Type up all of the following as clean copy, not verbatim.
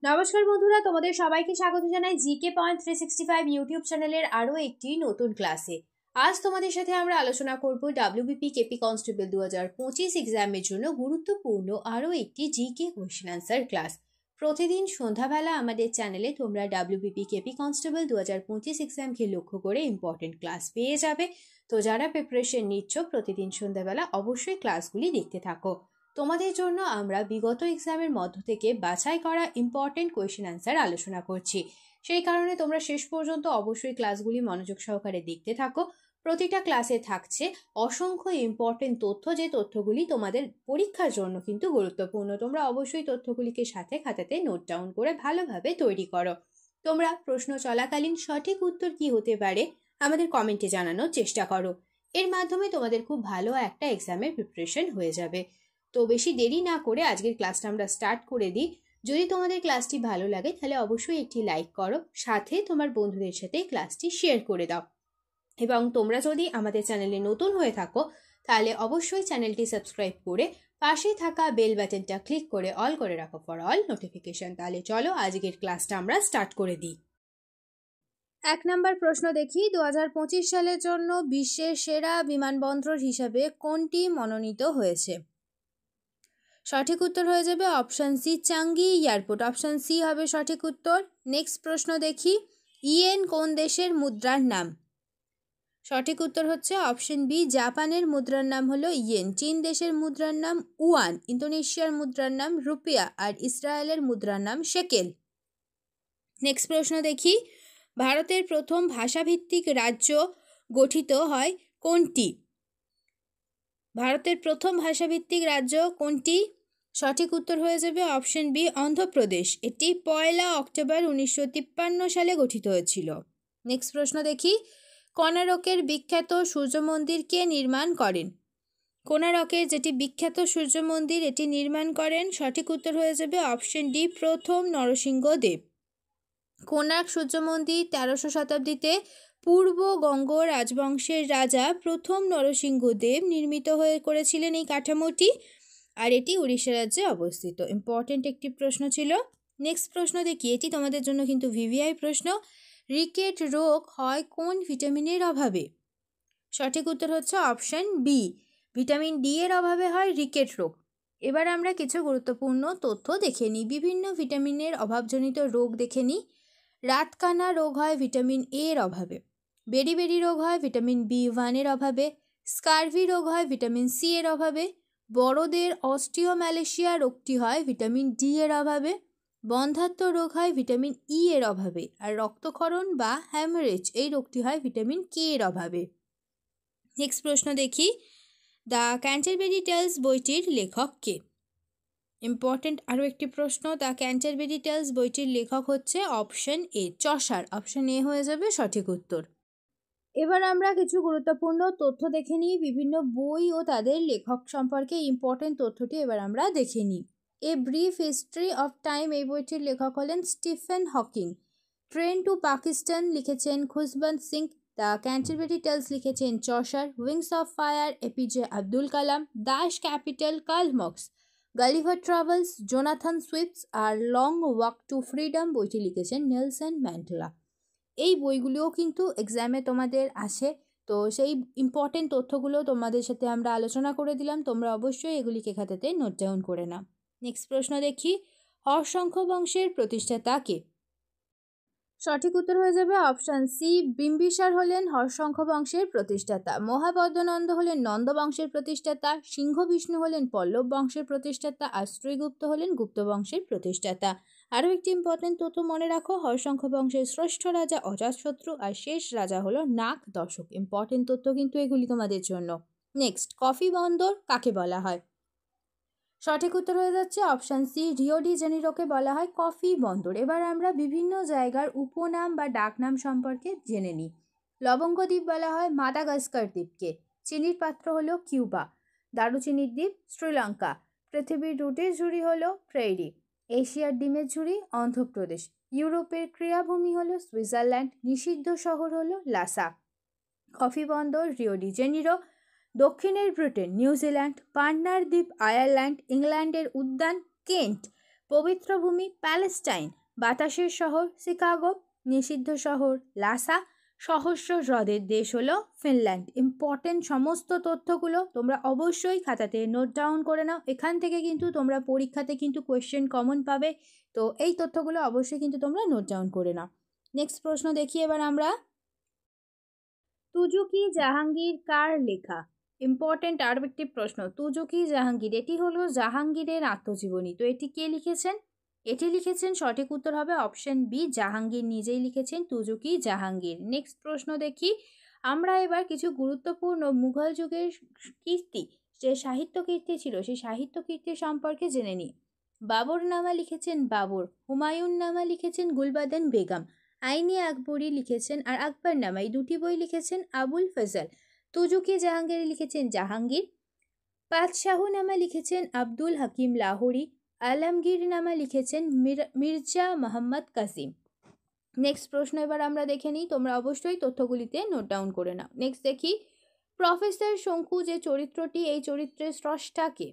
নমস্কার বন্ধুরা, তোমাদের সবাইকে স্বাগত জানাই জিকে পয়েন্ট 365 ইউটিউব চ্যানেলের আরও একটি নতুন ক্লাসে। আজ তোমাদের সাথে আমরা আলোচনা করব ডাব্লিউবিপি কেপি কনস্টেবল 2025 এক্সামের জন্য গুরুত্বপূর্ণ আরও একটি জিকে কোয়েশ্চেন আনসার ক্লাস। প্রতিদিন সন্ধ্যাবেলা আমাদের চ্যানেলে তোমরা ডাব্লিউবিপি কেপি কনস্টেবল 2025 এক্সামকে লক্ষ্য করে ইম্পর্টেন্ট ক্লাস পেয়ে যাবে। তো যারা প্রিপারেশন নিচ্ছ প্রতিদিন সন্ধ্যাবেলা অবশ্যই ক্লাসগুলি দেখতে থাকো। তোমাদের জন্য আমরা বিগত এক্সামের মধ্য থেকে বাছাই করা ইম্পর্টেন্ট কোয়েশ্চেন আনসার আলোচনা করছি। সেই কারণে তোমরা শেষ পর্যন্ত অবশ্যই ক্লাসগুলি মনোযোগ সহকারে দেখতে থাকো। প্রতিটা ক্লাসে থাকছে অসংখ্য ইম্পর্টেন্ট তথ্য, যে তথ্যগুলি তোমাদের পরীক্ষার জন্য কিন্তু গুরুত্বপূর্ণ। তোমরা অবশ্যই তথ্যগুলিকে সাথে খাতাতে নোট ডাউন করে ভালোভাবে তৈরি করো। তোমরা প্রশ্ন চলাকালীন সঠিক উত্তর কি হতে পারে আমাদের কমেন্টে জানানোর চেষ্টা করো। এর মাধ্যমে তোমাদের খুব ভালো একটা এক্সামের প্রিপারেশন হয়ে যাবে। তো বেশি দেরি না করে আজকের ক্লাসটা আমরা স্টার্ট করে দিই। যদি তোমাদের ক্লাসটি ভালো লাগে তাহলে অবশ্যই একটি লাইক করো, সাথে তোমার বন্ধুদের সাথে ক্লাসটি শেয়ার করে দাও। এবং তোমরা যদি আমাদের চ্যানেলে নতুন হয়ে থাকো তাহলে অবশ্যই চ্যানেলটি সাবস্ক্রাইব করে পাশে থাকা বেল বাটনটা ক্লিক করে অল করে রাখো ফর অল নোটিফিকেশন। তাহলে চলো আজকের ক্লাসটা আমরা স্টার্ট করে দিই। 1 নম্বর প্রশ্ন দেখি, 2025 সালের জন্য বিশ্বের সেরা বিমানবন্দর হিসাবে কোনটি মনোনীত হয়েছে? সঠিক উত্তর হয়ে যাবে option C, Changi airport. Option C হবে সঠিক উত্তর। নেক্সট প্রশ্ন দেখি, ইয়েন কোন দেশের মুদ্রার নাম? সঠিক উত্তর হচ্ছে অপশান বি, জাপানের মুদ্রার নাম হলো ইয়েন। চীন দেশের মুদ্রার নাম উয়ান, ইন্দোনেশিয়ার মুদ্রার নাম রুপিয়া, আর ইসরায়েলের মুদ্রার নাম শেকেল। নেক্সট প্রশ্ন দেখি, ভারতের প্রথম ভাষাভিত্তিক রাজ্য গঠিত হয় কোনটি? ভারতের প্রথম ভাষাভিত্তিক রাজ্য কোনটি? সঠিক উত্তর হয়ে যাবে অপশন বি, অন্ধ্রপ্রদেশ। এটি 1 অক্টোবর 1953 সালে গঠিত হয়েছিল। নেক্সট প্রশ্ন দেখি, কোণারকের বিখ্যাত সূর্য মন্দির কে নির্মাণ করেন? কোণারকের যেটি বিখ্যাত সূর্য মন্দির এটি নির্মাণ করেন, সঠিক উত্তর হয়ে যাবে অপশন ডি, প্রথম নরসিংহদেব। কোণার্ক সূর্য মন্দির 1300 শতাব্দীতে পূর্ব গঙ্গ রাজবংশের রাজা প্রথম নরসিংহদেব নির্মিত করেছিলেন এই কাঠামোটি, আর এটি উড়িষ্যা রাজ্যে অবস্থিত। ইম্পর্টেন্ট একটি প্রশ্ন ছিল। নেক্সট প্রশ্ন দেখি, এটি তোমাদের জন্য কিন্তু ভিভিআই প্রশ্ন। রিকেট রোগ হয় কোন ভিটামিনের অভাবে? সঠিক উত্তর হচ্ছে অপশন বি, ভিটামিন ডি এর অভাবে হয় রিকেট রোগ। এবার আমরা কিছু গুরুত্বপূর্ণ তথ্য দেখে নিই। বিভিন্ন ভিটামিনের অভাবজনিত রোগ দেখে নিই। রাতকানা রোগ হয় ভিটামিন এ এর অভাবে। বেরি রোগ হয় ভিটামিন B1 এর অভাবে। স্কারভি রোগ হয় ভিটামিন সি এর অভাবে। বড়দের অস্টিওম্যালেশিয়া রোগটি হয় ভিটামিন ডি এর অভাবে। বন্ধ্যাত্ব রোগ হয় ভিটামিন ই এর অভাবে। আর রক্তক্ষরণ বা হ্যামারেজ এই রোগটি হয় ভিটামিন কে এর অভাবে। নেক্সট প্রশ্ন দেখি, দ্য ক্যান্টারবেরি টেলস বইটির লেখক কে? ইম্পর্টেন্ট আরও একটি প্রশ্ন, দ্য ক্যান্টারবেরি টেলস বইটির লেখক হচ্ছে option A, Chaucer. Option A হয়ে যাবে সঠিক উত্তর। এবার আমরা কিছু গুরুত্বপূর্ণ তথ্য দেখে নিই বিভিন্ন বই ও তাদের লেখক সম্পর্কে। ইম্পর্টেন্ট তথ্যটি এবার আমরা দেখে নিই। A brief history of time এই বইটির লেখক হলেন Stephen Hawking. Train to Pakistan লিখেছেন Khushwant Singh. The Canterbury tales লিখেছেন Chaucer. Wings of fire APJ Abdul Kalam. Das capital Karl Marx. Gulliver travels Jonathan Swift's. আর লং ওয়াক টু ফ্রিডম বইটি লিখেছেন নেলসন ম্যান্ডেলা। এই বইগুলোও কিন্তু এক্সামে তোমাদের আসে, তো সেই ইম্পর্টেন্ট তথ্যগুলো তোমাদের সাথে আমরা আলোচনা করে দিলাম। তোমরা অবশ্যই এগুলিকে খাতাতে নোট ডাউন করে নাও। নেক্সট প্রশ্ন দেখি, হর্ষঙ্খ বংশের প্রতিষ্ঠাতা কে? সঠিক উত্তর হয়ে যাবে অপশান সি, বিম্বিসার হলেন হর্ষঙ্খ বংশের প্রতিষ্ঠাতা। মহাপদ্মনন্দ হলেন নন্দ বংশের প্রতিষ্ঠাতা। সিংহ বিষ্ণু হলেন পল্লব বংশের প্রতিষ্ঠাতা। আর শ্রীগুপ্ত হলেন গুপ্ত বংশের প্রতিষ্ঠাতা। আরও একটি ইম্পর্টেন্ট তথ্য মনে রাখো, হর্ষঙ্খ বংশের শ্রেষ্ঠ রাজা অজাতশত্রু আর শেষ রাজা হলো নাগ দশক। ইম্পর্টেন্ট তথ্য কিন্তু এগুলি তোমাদের জন্য। নেক্সট, কফি বন্দর কাকে বলা হয়? সঠিক উত্তর হয়ে যাচ্ছে অপশান সি, রিও ডি জেনিরোকে বলা হয় কফি বন্দর। এবার আমরা বিভিন্ন জায়গার উপনাম বা ডাকনাম সম্পর্কে জেনে নিই। লবঙ্গ দ্বীপ বলা হয় মাদাগাস্কার দ্বীপকে। চিনির পাত্র হলো কিউবা। দারুচিনির দ্বীপ শ্রীলঙ্কা। পৃথিবীর রুটির ঝুড়ি হলো প্রেরি। এশিয়ার ডিমের ঝুড়ি অন্ধ্রপ্রদেশ। ইউরোপের ক্রীড়াভূমি হলো সুইজারল্যান্ড। নিষিদ্ধ শহর হলো লাসা। কফি বন্দর রিও ডি জেনিরো। দক্ষিণের ব্রিটেন নিউজিল্যান্ড। পান্নার দ্বীপ আয়ারল্যান্ড। ইংল্যান্ডের উদ্যান কেন্ট। পবিত্র ভূমি প্যালেস্টাইন, বাতাসের শহর শিকাগো, নিষিদ্ধ শহর লাসা, সহস্র হ্রদের দেশ হলো ফিনল্যান্ড। ইম্পর্টেন্ট সমস্ত তথ্যগুলো তোমরা অবশ্যই খাতাতে নোট ডাউন করে নাও। এখান থেকে কিন্তু তোমরা পরীক্ষাতে কিন্তু কোয়েশ্চেন কমন পাবে, তো এই তথ্যগুলো অবশ্যই কিন্তু তোমরা নোট ডাউন করে নাও। নেক্সট প্রশ্ন দেখি এবার আমরা। তুজুকি জাহাঙ্গীর কার লেখা? ইম্পর্টেন্ট আরও একটি প্রশ্ন। তুজুকি জাহাঙ্গীর, এটি হলো জাহাঙ্গীরের আত্মজীবনী। তো এটি কে লিখেছেন? এটি লিখেছেন, সঠিক উত্তর হবে অপশন বি, জাহাঙ্গীর নিজেই লিখেছেন তুজুকি জাহাঙ্গীর। নেক্সট প্রশ্ন দেখি আমরা এবার। কিছু গুরুত্বপূর্ণ মুঘল যুগের কীর্তি, যে সাহিত্য কীর্তি ছিল সেই সাহিত্য কীর্তি সম্পর্কে জেনে নিই। বাবর নামা লিখেছেন বাবর, হুমায়ুন নামা লিখেছেন গুলবাদন বেগম, আইনি আকবরী লিখেছেন আর আকবর নামা, এই দুটি বই লিখেছেন আবুল ফজল। তুজুকি জাহাঙ্গীর লিখেছেন জাহাঙ্গীর, পাতশাহু নামা লিখেছেন আব্দুল হাকিম লাহোরি, আলমগীর নামা লিখেছেন মির্জা মোহাম্মদ কাসিম। নেক্সট প্রশ্ন এবার আমরা দেখে নিই, তোমরা অবশ্যই তথ্যগুলিতে নোট ডাউন করে নাও। নেক্সট দেখি, প্রফেসর শঙ্কু যে চরিত্রটি, এই চরিত্রের স্রষ্টা কে?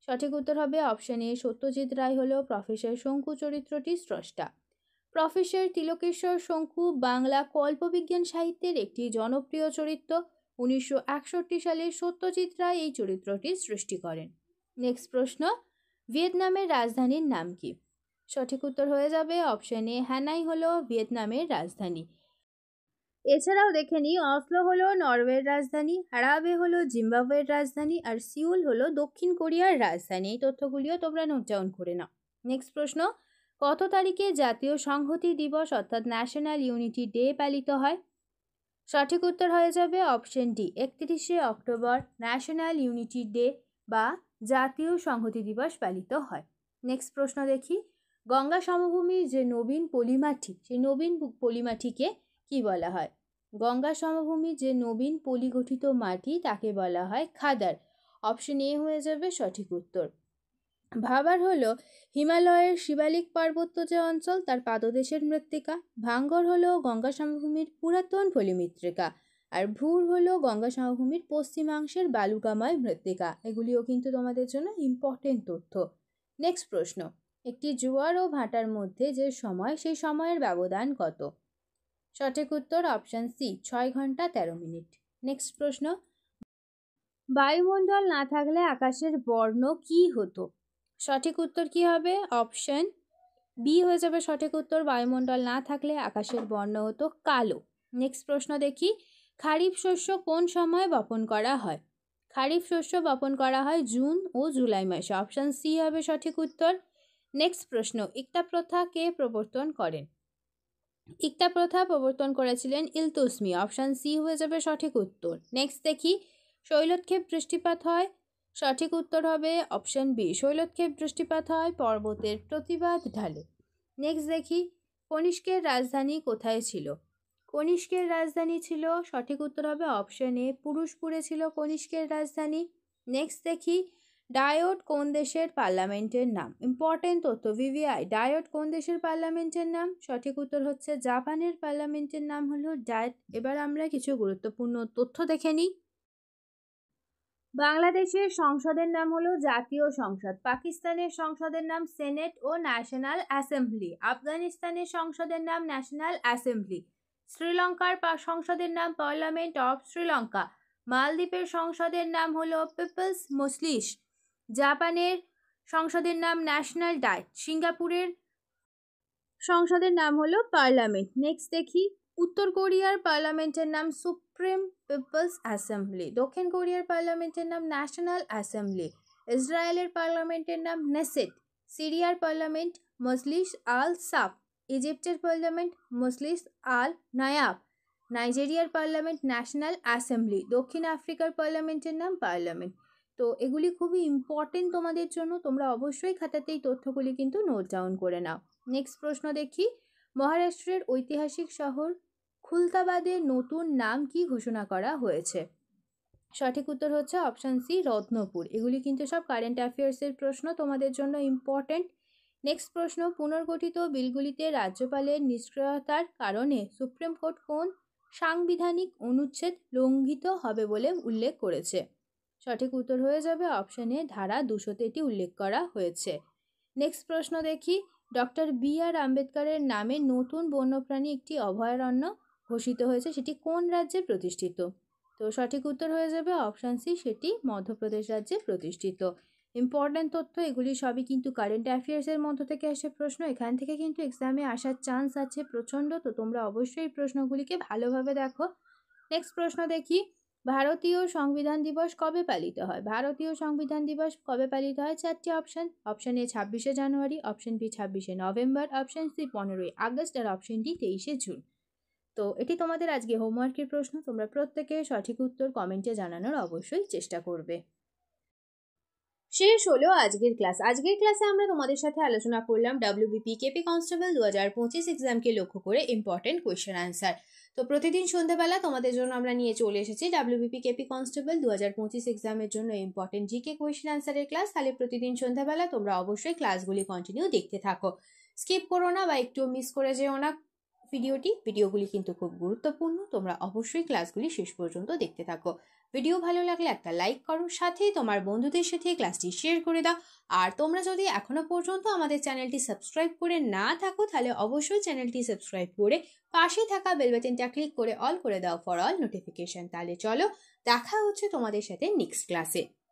সঠিক উত্তর হবে অপশন এ, সত্যজিৎ রায় হলো প্রফেসর শঙ্কু চরিত্রটির স্রষ্টা। প্রফেসর তিলকেশ্বর শঙ্কু বাংলা কল্পবিজ্ঞান সাহিত্যের একটি জনপ্রিয় চরিত্র। 1961 সালে সত্যজিৎ রায় এই চরিত্রটির সৃষ্টি করেন। নেক্সট প্রশ্ন, ভিয়েতনামের রাজধানীর নাম কি? সঠিক উত্তর হয়ে যাবে অপশন এ, হ্যানাই হলো ভিয়েতনামের রাজধানী। এছাড়াও দেখে নিই, অসলো হলো নরওয়ের রাজধানী, হারাবে হলো জিম্বাবুয়ের রাজধানী আর সিউল হলো দক্ষিণ কোরিয়ার রাজধানী। এই তথ্যগুলিও তোমরা নোট ডাউন করে নাও। নেক্সট প্রশ্ন, কত তারিখে জাতীয় সংহতি দিবস অর্থাৎ ন্যাশনাল ইউনিটি ডে পালিত হয়? সঠিক উত্তর হয়ে যাবে অপশন ডি, 31শে অক্টোবর ন্যাশনাল ইউনিটি ডে বা জাতীয় সংহতি দিবস পালিত হয়। নেক্সট প্রশ্ন দেখি, গঙ্গা সমভূমির যে নবীন পলিমাটি, সেই নবীন পলিমাটিকে কি বলা হয়? গঙ্গা সমভূমির যে নবীন পলিগঠিত মাটি তাকে বলা হয় খাদার। অপশন এ হয়ে যাবে সঠিক উত্তর। ভাবার হলো হিমালয়ের শিবালিক পার্বত্য যে অঞ্চল তার পাদদেশের মৃত্তিকা। ভাঙ্গর হলো গঙ্গা সমভূমির পুরাতন পলিমৃত্তিকা আর ভূর হলো গঙ্গা সমভূমির পশ্চিমাংশের বালুকাময় মৃত্তিকা। এগুলিও কিন্তু তোমাদের জন্য ইম্পর্টেন্ট তথ্য। নেক্সট প্রশ্ন, একটি জোয়ার ও ভাটার মধ্যে যে সময়, সেই সময়ের ব্যবধান কত? সঠিক উত্তর অপশন সি, 6 ঘন্টা 13 মিনিট। নেক্সট প্রশ্ন, বায়ুমণ্ডল না থাকলে আকাশের বর্ণ কি হতো? সঠিক উত্তর কি হবে? অপশন বি হয়ে যাবে সঠিক উত্তর, বায়ুমণ্ডল না থাকলে আকাশের বর্ণ হতো কালো। নেক্সট প্রশ্ন দেখি, খারিফ শস্য কোন সময় বপন করা হয়? খারিফ শস্য বপন করা হয় জুন ও জুলাই মাসে। অপশন সি হবে সঠিক উত্তর। নেক্সট প্রশ্ন, ইকতা প্রথা কে প্রবর্তন করেন? ইকতা প্রথা প্রবর্তন করেছিলেন ইলতুৎমিশ। অপশন সি হয়ে যাবে সঠিক উত্তর। নেক্সট দেখি, শৈলক্ষেপ বৃষ্টিপাত হয়, সঠিক উত্তর হবে অপশন বি, শৈলক্ষেপ বৃষ্টিপাত হয় পর্বতের প্রতিবাদ ঢালে। নেক্সট দেখি, কনিষ্কের রাজধানী কোথায় ছিল? কনিষ্কের রাজধানী ছিল, সঠিক উত্তর হবে অপশন এ, পুরুষপুরে ছিল কনিষ্কের রাজধানী। নেক্সট দেখি, ডায়োড কোন দেশের পার্লামেন্টের নাম? ইম্পর্টেন্ট তথ্য, ভিভিআই, ডায়োড কোন দেশের পার্লামেন্টের নাম? সঠিক উত্তর হচ্ছে জাপানের পার্লামেন্টের নাম হলো ডায়েট। এবার আমরা কিছু গুরুত্বপূর্ণ তথ্য দেখে নিই। বাংলাদেশের সংসদের নাম হলো জাতীয় সংসদ, পাকিস্তানের সংসদের নাম সেনেট ও ন্যাশনাল অ্যাসেম্বলি, আফগানিস্তানের সংসদের নাম ন্যাশনাল অ্যাসেম্বলি, শ্রীলঙ্কার সংসদের নাম পার্লামেন্ট অফ শ্রীলঙ্কা, মালদ্বীপের সংসদের নাম হলো পিপলস মজলিস, জাপানের সংসদের নাম ন্যাশনাল ডায়েট, সিঙ্গাপুরের সংসদের নাম হলো পার্লামেন্ট। নেক্সট দেখি, উত্তর কোরিয়ার পার্লামেন্টের নাম সুপ্রিম পিপলস অ্যাসেম্বলি, দক্ষিণ কোরিয়ার পার্লামেন্টের নাম ন্যাশনাল অ্যাসেম্বলি, ইসরায়েলের পার্লামেন্টের নাম নেসেট, সিরিয়ার পার্লামেন্ট মজলিস আল সাফ, ইজিপ্টের পার্লামেন্ট মজলিস আল নায়াব, নাইজেরিয়ার পার্লামেন্ট ন্যাশনাল অ্যাসেম্বলি, দক্ষিণ আফ্রিকার পার্লামেন্টের নাম পার্লামেন্ট। তো এগুলি খুবই ইম্পর্টেন্ট তোমাদের জন্য, তোমরা অবশ্যই খাতাতে এই তথ্যগুলি কিন্তু নোট ডাউন করে নাও। নেক্সট প্রশ্ন দেখি, মহারাষ্ট্রের ঐতিহাসিক শহর খুলতাবাদের নতুন নাম কি ঘোষণা করা হয়েছে? সঠিক উত্তর হচ্ছে অপশন সি, রত্নপুর। এগুলি কিন্তু সব কারেন্ট অ্যাফেয়ার্সের প্রশ্ন, তোমাদের জন্য ইম্পর্টেন্ট। নেক্সট প্রশ্ন, পুনর্গঠিত বিলগুলিতে রাজ্যপালের নিষ্ক্রিয়তার কারণে সুপ্রিম কোর্ট কোন সাংবিধানিক অনুচ্ছেদ লঙ্ঘিত হবে বলে উল্লেখ করেছে? সঠিক উত্তর হয়ে যাবে অপশন এ, ধারা 200 এটি উল্লেখ করা হয়েছে। নেক্সট প্রশ্ন দেখি, ডক্টর বি.আর. আম্বেদকরের নামে নতুন বন্যপ্রাণী একটি অভয়ারণ্য ঘোষিত হয়েছে, সেটি কোন রাজ্যে প্রতিষ্ঠিত? তো সঠিক উত্তর হয়ে যাবে অপশান সি, সেটি মধ্যপ্রদেশ রাজ্যে প্রতিষ্ঠিত। ইম্পর্ট্যান্ট তথ্য, এগুলি সবই কিন্তু কারেন্ট অ্যাফেয়ার্সের মধ্য থেকে আসে প্রশ্ন, এখান থেকে কিন্তু এক্সামে আসার চান্স আছে প্রচণ্ড, তো তোমরা অবশ্যই এই প্রশ্নগুলিকে ভালোভাবে দেখো। নেক্সট প্রশ্ন দেখি, ভারতীয় সংবিধান দিবস কবে পালিত হয়? ভারতীয় সংবিধান দিবস কবে পালিত হয়? চারটি অপশান। অপশান এ 26শে জানুয়ারি, অপশান বি 26শে নভেম্বর, অপশান সি 15ই আগস্ট আর অপশান ডি 23শে জুন। তো এটি তোমাদের আজকে হোমওয়ার্কের প্রশ্ন, তোমরা প্রত্যেকে সঠিক উত্তর কমেন্টে জানানোর অবশ্যই চেষ্টা করবে। শেষ হলো আজকের ক্লাস। আজকের ক্লাসে আমরা তোমাদের সাথে আলোচনা করলাম WBP কেপি কনস্টেবল 2025 এক্সামকে লক্ষ্য করে ইম্পর্টেন্ট কোয়েশ্চেন আনসার। তো প্রতিদিন সন্ধ্যাবেলা তোমাদের জন্য আমরা নিয়ে চলে এসেছি WBP কেপি কনস্টেবল 2025 এক্সামের জন্য ইম্পর্টেন্ট জিকে কোয়েশ্চেন আনসারের ক্লাস। তাহলে প্রতিদিন সন্ধ্যাবেলা তোমরা অবশ্যই ক্লাসগুলি কন্টিনিউ দেখতে থাকো, স্কিপ করো না বা একটু মিস করে যেও না ভিডিওগুলি কিন্তু খুব গুরুত্বপূর্ণ, তোমরা অবশ্যই ক্লাসগুলি শেষ পর্যন্ত দেখতে থাকো। ভিডিও ভালো লাগলে একটা লাইক করো, সাথে তোমার বন্ধুদের সাথে ক্লাসটি শেয়ার করে দাও। আর তোমরা যদি এখনো পর্যন্ত আমাদের চ্যানেলটি সাবস্ক্রাইব করে না থাকো, তাহলে অবশ্যই চ্যানেলটি সাবস্ক্রাইব করে পাশে থাকা বেল বাটনটা ক্লিক করে অল করে দাও ফর অল নোটিফিকেশন। তাহলে চলো দেখা হচ্ছে তোমাদের সাথে নেক্সট ক্লাসে।